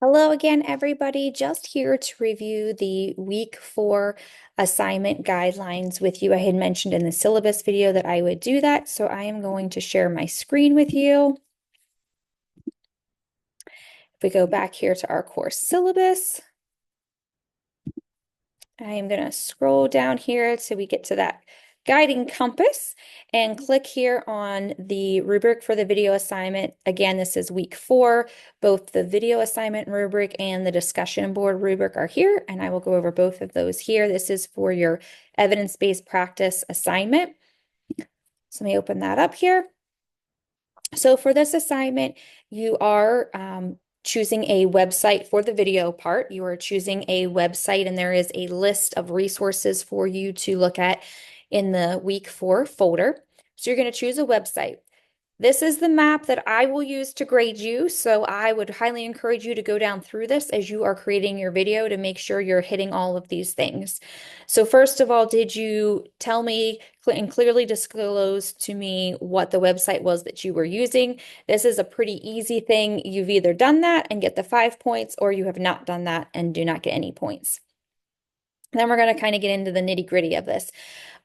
Hello again, everybody. Just here to review the week 4 assignment guidelines with you. I had mentioned in the syllabus video that I would do that, so I am going to share my screen with you. If we go back here to our course syllabus, I am going to scroll down here till we get to that guiding compass and click here on the rubric for the video assignment. Again, this is week 4. Both the video assignment rubric and the discussion board rubric are here, and I will go over both of those here. This is for your evidence-based practice assignment. So let me open that up here. So for this assignment, you are choosing a website for the video part. You are choosing a website, and there is a list of resources for you to look at in the week 4 folder. So you're going to choose a website. This is the map that I will use to grade you, so I would highly encourage you to go down through this as you are creating your video to make sure you're hitting all of these things. So first of all, did you tell me and clearly disclose to me what the website was that you were using? This is a pretty easy thing. You've either done that and get the 5 points, or you have not done that and do not get any points. Then we're going to kind of get into the nitty-gritty of this.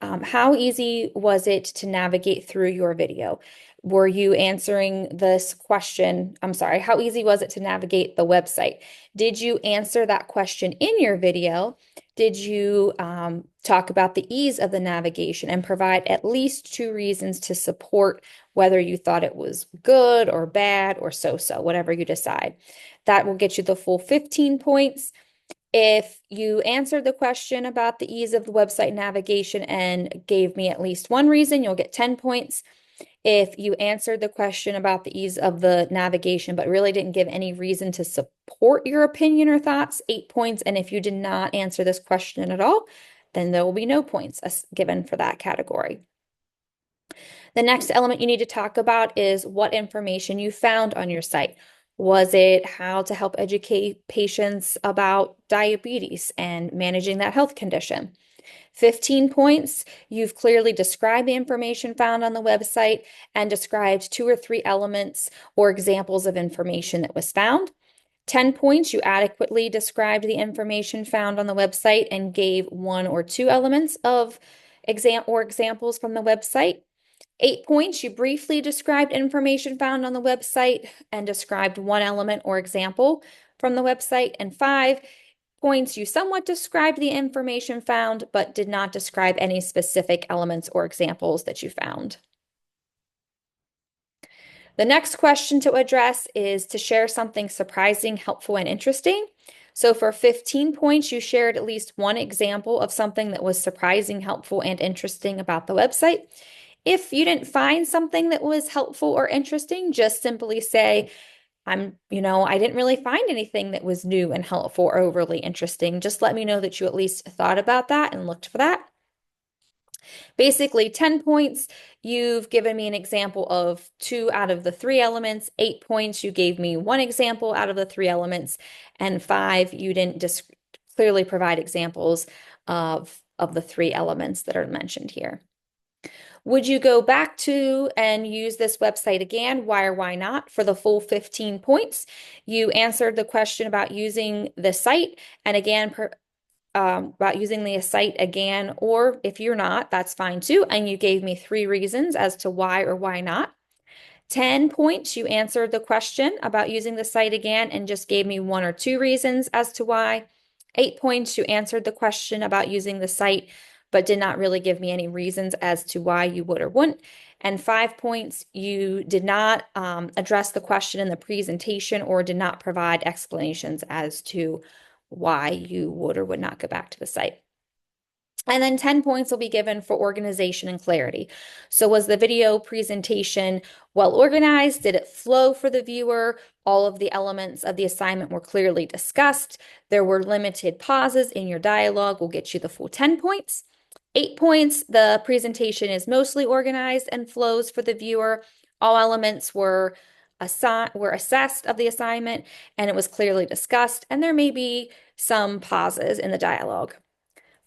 How easy was it to navigate through your video? Were you answering this question? I'm sorry, how easy was it to navigate the website? Did you answer that question in your video? Did you talk about the ease of the navigation and provide at least 2 reasons to support whether you thought it was good or bad or so-so, whatever you decide? That will get you the full 15 points. If you answered the question about the ease of the website navigation and gave me at least 1 reason, you'll get 10 points. If you answered the question about the ease of the navigation, but really didn't give any reason to support your opinion or thoughts, 8 points. And if you did not answer this question at all, then there will be no points given for that category. The next element you need to talk about is what information you found on your site. Was it how to help educate patients about diabetes and managing that health condition? 15 points, you've clearly described the information found on the website and described 2 or 3 elements or examples of information that was found. 10 points, you adequately described the information found on the website and gave 1 or 2 elements of examples from the website. 8 points, you briefly described information found on the website and described 1 element or example from the website. And 5 points, you somewhat described the information found, but did not describe any specific elements or examples that you found. The next question to address is to share something surprising, helpful, and interesting. So for 15 points, you shared at least 1 example of something that was surprising, helpful, and interesting about the website. If you didn't find something that was helpful or interesting, just simply say, I didn't really find anything that was new and helpful or overly interesting. Just let me know that you at least thought about that and looked for that. Basically, 10 points, you've given me an example of 2 out of the 3 elements. 8 points, you gave me 1 example out of the 3 elements. And 5, you didn't just clearly provide examples of the 3 elements that are mentioned here. Would you go back to and use this website again? Why or why not? For the full 15 points, you answered the question about using the site, and again, about using the site again, or if you're not, that's fine too. And you gave me 3 reasons as to why or why not. 10 points, you answered the question about using the site again and just gave me 1 or 2 reasons as to why. 8 points, you answered the question about using the site, but did not really give me any reasons as to why you would or wouldn't. And 5 points, you did not address the question in the presentation or did not provide explanations as to why you would or would not go back to the site. And then 10 points will be given for organization and clarity. So was the video presentation well organized? Did it flow for the viewer? All of the elements of the assignment were clearly discussed. There were limited pauses in your dialogue, will get you the full 10 points. 8 points, the presentation is mostly organized and flows for the viewer. All elements were assessed of the assignment, and it was clearly discussed, and there may be some pauses in the dialogue.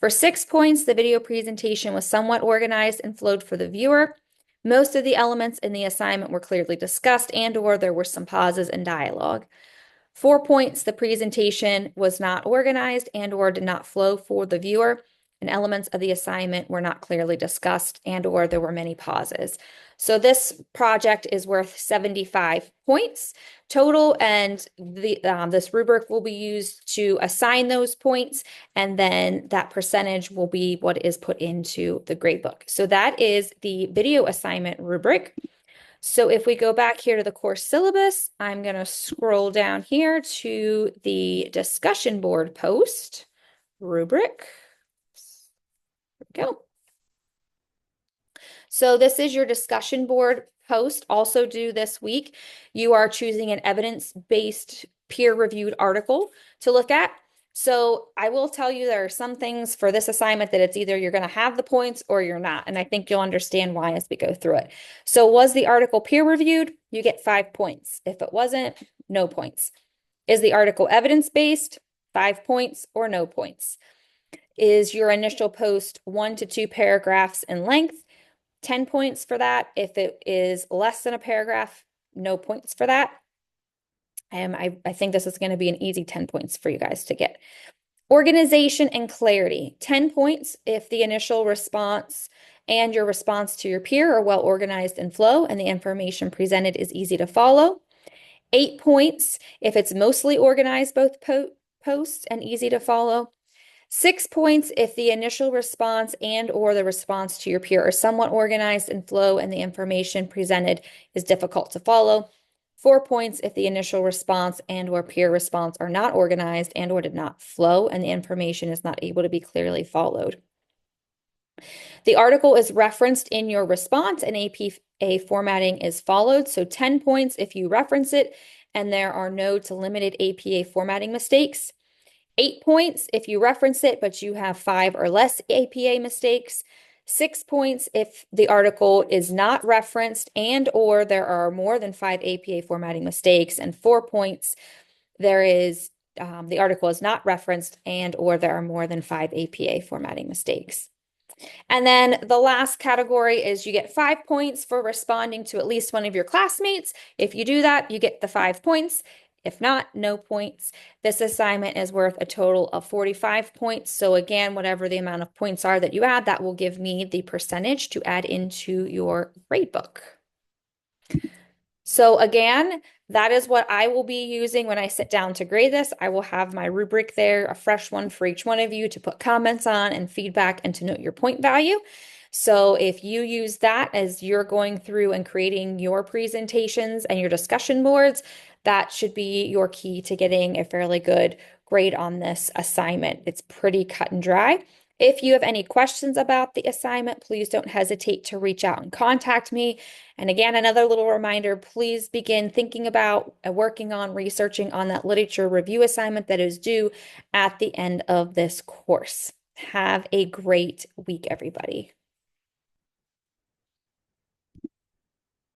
For 6 points, the video presentation was somewhat organized and flowed for the viewer. Most of the elements in the assignment were clearly discussed and/or there were some pauses in dialogue. 4 points, the presentation was not organized and or did not flow for the viewer, and elements of the assignment were not clearly discussed and or there were many pauses. So this project is worth 75 points total, and this rubric will be used to assign those points, and then that percentage will be what is put into the gradebook. So that is the video assignment rubric. So if we go back here to the course syllabus, I'm going to scroll down here to the discussion board post rubric. There we go. So this is your discussion board post, also due this week. You are choosing an evidence-based peer-reviewed article to look at. So I will tell you there are some things for this assignment that it's either you're going to have the points or you're not. And I think you'll understand why as we go through it. So was the article peer-reviewed? You get 5 points. If it wasn't, no points. Is the article evidence-based? 5 points or no points. Is your initial post 1 to 2 paragraphs in length? 10 points for that. If it is less than a paragraph, no points for that. I think this is going to be an easy 10 points for you guys to get. Organization and clarity, 10 points if the initial response and your response to your peer are well organized and flow and the information presented is easy to follow. 8 points if it's mostly organized, both posts and easy to follow. 6 points if the initial response and or the response to your peer are somewhat organized and flow and the information presented is difficult to follow. 4 points if the initial response and or peer response are not organized and or did not flow and the information is not able to be clearly followed. The article is referenced in your response and APA formatting is followed. So 10 points if you reference it and there are no to limited APA formatting mistakes. 8 points if you reference it, but you have 5 or less APA mistakes. 6 points if the article is not referenced and or there are more than 5 APA formatting mistakes. And 4 points, the article is not referenced and or there are more than 5 APA formatting mistakes. And then the last category is you get 5 points for responding to at least one of your classmates. If you do that, you get the 5 points. If not, no points. This assignment is worth a total of 45 points. So again, whatever the amount of points are that you add, that will give me the percentage to add into your gradebook. So again, that is what I will be using when I sit down to grade this. I will have my rubric there, a fresh one for each one of you to put comments on and feedback and to note your point value. So if you use that as you're going through and creating your presentations and your discussion boards, that should be your key to getting a fairly good grade on this assignment. It's pretty cut and dry. If you have any questions about the assignment, please don't hesitate to reach out and contact me. And again, another little reminder, please begin thinking about working on researching on that literature review assignment that is due at the end of this course. Have a great week, everybody.